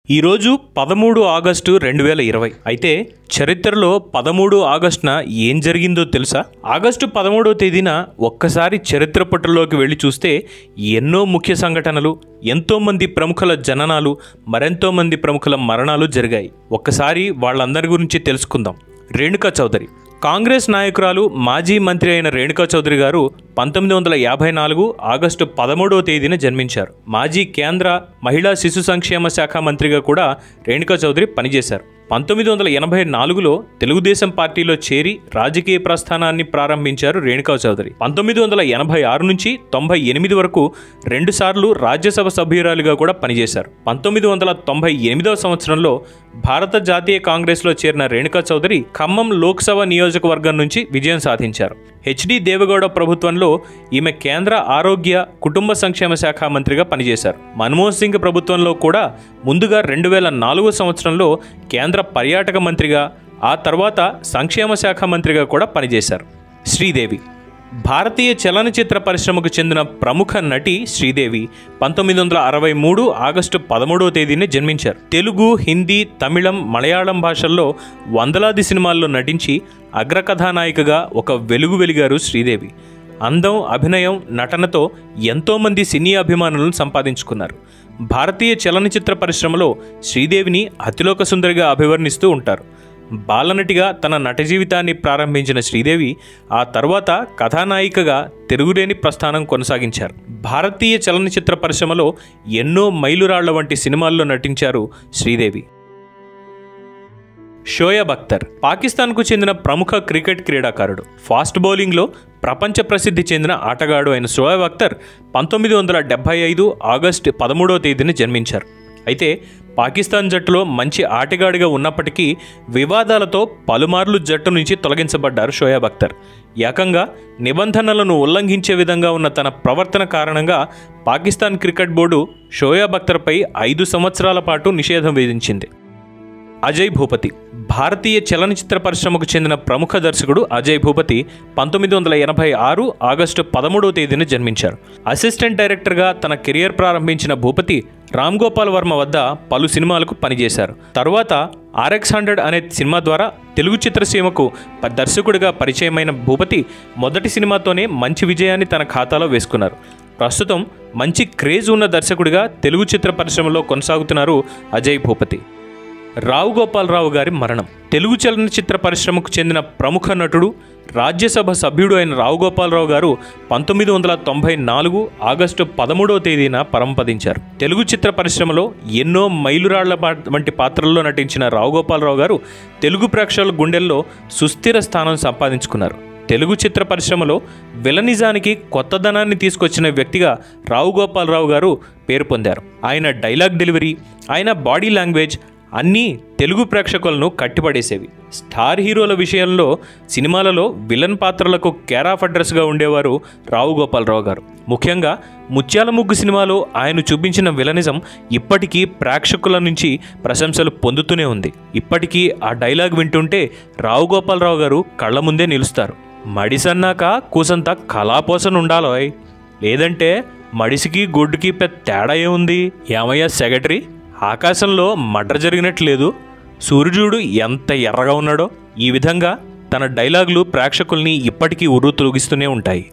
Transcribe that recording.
ఈరోజు 13 ఆగస్టు 2020 అయితే చరిత్రలో 13 ఆగస్టున ఏం జరిగిందో తెలుసా? ఆగస్టు 13వ తేదీన ఒక్కసారి చరిత్ర పుటల్లోకి వెళ్ళి చూస్తే ఎన్నో ముఖ్య సంఘటనలు, ఎంతోమంది ప్రముఖుల జననాలు, మరెంతోమంది ప్రముఖుల మరణాలు జరిగాయి. ఒక్కసారి వాళ్ళందరి గురించి తెలుసుకుందాం. రేణుకా చౌదరి కాంగ్రెస్ నాయకురాలు, మాజీ మంత్రి అయిన రేణుకా చౌదరి గారు 1954 ఆగస్టు 13వ తేదీన జన్మించారు. మాజీ కేంద్ర మహిళా శిశు సంక్షేమ శాఖ మంత్రిగా కూడా రేణుకా చౌదరి పనిచేశారు. 1984లో తెలుగుదేశం పార్టీలో చేరి రాజకీయ ప్రస్థానాన్ని ప్రారంభించారు రేణుకా చౌదరి. 1986 నుంచి 98 వరకు 2 సార్లు రాజ్యసభ సభ్యురాలిగా కూడా పనిచేశారు. 1998వ సంవత్సరంలో భారత జాతీయ కాంగ్రెస్లో చేరిన రేణుకా చౌదరి ఖమ్మం లోక్సభ నియోజకవర్గం నుంచి విజయం సాధించారు. హెచ్డి దేవగౌడ ప్రభుత్వంలో ఈమె కేంద్ర ఆరోగ్య కుటుంబ సంక్షేమ శాఖ మంత్రిగా పనిచేశారు. మన్మోహన్ సింగ్ ప్రభుత్వంలో కూడా ముందుగా 2004 సంవత్సరంలో కేంద్ర పర్యాటక మంత్రిగా, ఆ తర్వాత సంక్షేమ శాఖ మంత్రిగా కూడా పనిచేశారు. శ్రీదేవి భారతీయ చలనచిత్ర పరిశ్రమకు చెందిన ప్రముఖ నటి శ్రీదేవి 1963 ఆగస్టు 13వ తేదీన జన్మించారు. తెలుగు, హిందీ, తమిళం, మలయాళం భాషల్లో వందలాది సినిమాల్లో నటించి అగ్రకథానాయికగా ఒక వెలుగు వెలిగారు శ్రీదేవి. అందం, అభినయం, నటనతో ఎంతోమంది సినీ అభిమానులను సంపాదించుకున్నారు. భారతీయ చలనచిత్ర పరిశ్రమలో శ్రీదేవిని అతిలోక సుందరిగా అభివర్ణిస్తూ ఉంటారు. బాలనటిగా తన నట జీవితాన్ని ప్రారంభించిన శ్రీదేవి ఆ తర్వాత కథానాయికగా తిరుగులేని ప్రస్థానం కొనసాగించారు. భారతీయ చలనచిత్ర పరిశ్రమలో ఎన్నో మైలురాళ్ల వంటి సినిమాల్లో నటించారు శ్రీదేవి. షోయబ్ అఖ్తర్ పాకిస్తాన్కు చెందిన ప్రముఖ క్రికెట్ క్రీడాకారుడు. ఫాస్ట్ బౌలింగ్లో ప్రపంచ ప్రసిద్ధి చెందిన ఆటగాడు అయిన షోయబ్ అఖ్తర్ 1975 ఆగస్టు 13వ తేదీన జన్మించారు. అయితే పాకిస్తాన్ జట్టులో మంచి ఆటగాడిగా ఉన్నప్పటికీ వివాదాలతో పలుమార్లు జట్టు నుంచి తొలగించబడ్డారు షోయబ్ అఖ్తర్. ఏకంగా నిబంధనలను ఉల్లంఘించే విధంగా ఉన్న తన ప్రవర్తన కారణంగా పాకిస్తాన్ క్రికెట్ బోర్డు షోయబ్ అఖ్తర్పై 5 సంవత్సరాల పాటు నిషేధం విధించింది. అజయ్ భూపతి భారతీయ చలనచిత్ర పరిశ్రమకు చెందిన ప్రముఖ దర్శకుడు అజయ్ భూపతి 1986 ఆగస్టు 13వ తేదీన జన్మించారు. అసిస్టెంట్ డైరెక్టర్గా తన కెరియర్ ప్రారంభించిన భూపతి రామ్ గోపాల్ వర్మ వద్ద పలు సినిమాలకు పనిచేశారు. తరువాత RX100 అనే సినిమా ద్వారా తెలుగు చిత్రసీమకు దర్శకుడిగా పరిచయమైన భూపతి మొదటి సినిమాతోనే మంచి విజయాన్ని తన ఖాతాలో వేసుకున్నారు. ప్రస్తుతం మంచి క్రేజ్ ఉన్న దర్శకుడిగా తెలుగు చిత్ర పరిశ్రమలో కొనసాగుతున్నారు అజయ్ భూపతి. రావు గోపాలరావు గారి మరణం తెలుగు చలనచిత్ర పరిశ్రమకు చెందిన ప్రముఖ నటుడు, రాజ్యసభ సభ్యుడు అయిన రావు గోపాలరావు గారు 1994 ఆగస్టు 13వ తేదీన పరంపదించారు. తెలుగు చిత్ర పరిశ్రమలో ఎన్నో మైలురాళ్ల వంటి పాత్రల్లో నటించిన రావు గోపాలరావు గారు తెలుగు ప్రేక్షకుల గుండెల్లో సుస్థిర స్థానం సంపాదించుకున్నారు. తెలుగు చిత్ర పరిశ్రమలో విలనిజానికి కొత్తదనాన్ని తీసుకొచ్చిన వ్యక్తిగా రావు గోపాలరావు గారు పేరు పొందారు. ఆయన డైలాగ్ డెలివరీ, ఆయన బాడీ లాంగ్వేజ్ అన్నీ తెలుగు ప్రేక్షకులను కట్టిపడేసేవి. స్టార్ హీరోల విషయంలో సినిమాలలో విలన్ పాత్రలకు కేర్ ఆఫ్ అడ్రస్గా ఉండేవారు రావు గోపాలరావు గారు. ముఖ్యంగా ముత్యాల ముగ్గు సినిమాలో ఆయన చూపించిన విలనిజం ఇప్పటికీ ప్రేక్షకుల నుంచి ప్రశంసలు పొందుతూనే ఉంది. ఇప్పటికీ ఆ డైలాగ్ వింటుంటే రావు గోపాలరావు గారు కళ్ళ ముందే నిలుస్తారు. మడిసన్నాక కూసంత కళాపోసన ఉండాలోయ్, లేదంటే మడిసికి గుడ్డుకి పెద్ద తేడా ఏముంది? ఏమయ్యా సెక్రటరీ, ఆకాశంలో మర్డర్ జరిగినట్లేదు, సూర్యుడు ఎంత ఎర్రగా ఉన్నాడో. ఈ విధంగా తన డైలాగులు ప్రేక్షకుల్ని ఇప్పటికీ ఉర్రూ తొలగిస్తూనే ఉంటాయి.